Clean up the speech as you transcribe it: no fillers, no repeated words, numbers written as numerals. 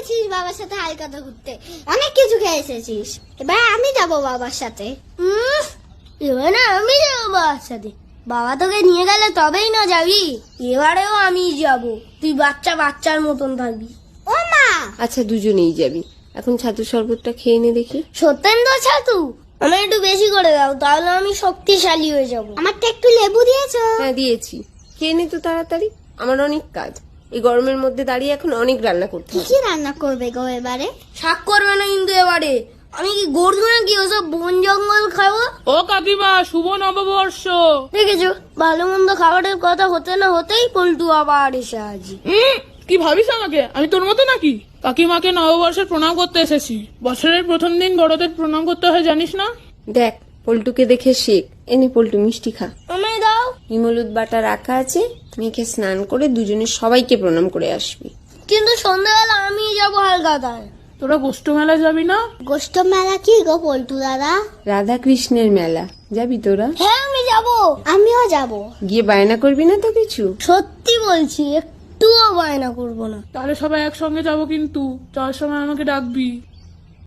গেছিস বাবার সাথে হালকাতা ঘুরতে, অনেক কিছু খেয়ে এসেছিস। এবার আমি যাব বাবার সাথে। এবার না আমি যাবো বাবার সাথে? বাবা তোকে নিয়ে গেলে তবেই না যাবি। এবারেও আমি যাব, তুই বাচ্চার মতন থাকবি। ও মা, আচ্ছা দুজনেই যাবি। এখন ছাতু শরবতটা খেয়ে নে দেখি। সত্যেন্দ্র ছাতু আমার একটু বেশি করে দাও, তাহলে আমি শক্তিশালী হয়ে যাব। আমারটা একটু লেবু দিয়েছো? হ্যাঁ দিয়েছি, খেয়ে নে তো তাড়াতাড়ি। আমার অনেক কাজ, এই গরমের মধ্যে দাঁড়িয়ে এখন অনেক রান্না করতে কি হবে। কি রান্না করবে গো এবারে? শাক করবে না কিন্তু এবারে। আমি কি গরু নাকি ওসব বন জঙ্গল খাবো? ও কাকিমা, শুভ নববর্ষ। দেখেছো, ভালো মন্দ খাবারের কথা হতে না হতেই পল্টু আবার এসে আজি। কি ভাবিস আমাকে? আমি তোর মতো নাকি? কাকিমাকে নববর্ষের প্রণাম করতে এসেছি। বছরের প্রথম দিন বড়দের প্রণাম করতে হয়, জানিস না? দেখ পল্টুকে দেখে শেখ। এনে পল্টু মিষ্টি খা। আমায় দাও। হিমলুদ বাটা রাখা আছে, মেখে স্নান করে দুজনে সবাইকে প্রণাম করে আসবি। কিন্তু সন্ধ্যাবেলা আমি যাবো হালকাতায়। তোরা গোষ্ঠ মেলায় যাবি না? গোষ্ঠ মেলা কি গো পল্টু দাদা? রাধা কৃষ্ণের মেলা, যাবি তোরা? হ্যাঁ আমি যাব। আমিও যাব। গিয়ে বায়না করবি না তো কিছু? সত্যি বলছি, একটুও বায়না করবো না। তাহলে সবাই একসঙ্গে যাবো, কিন্তু যাওয়ার সময় আমাকে ডাকবি।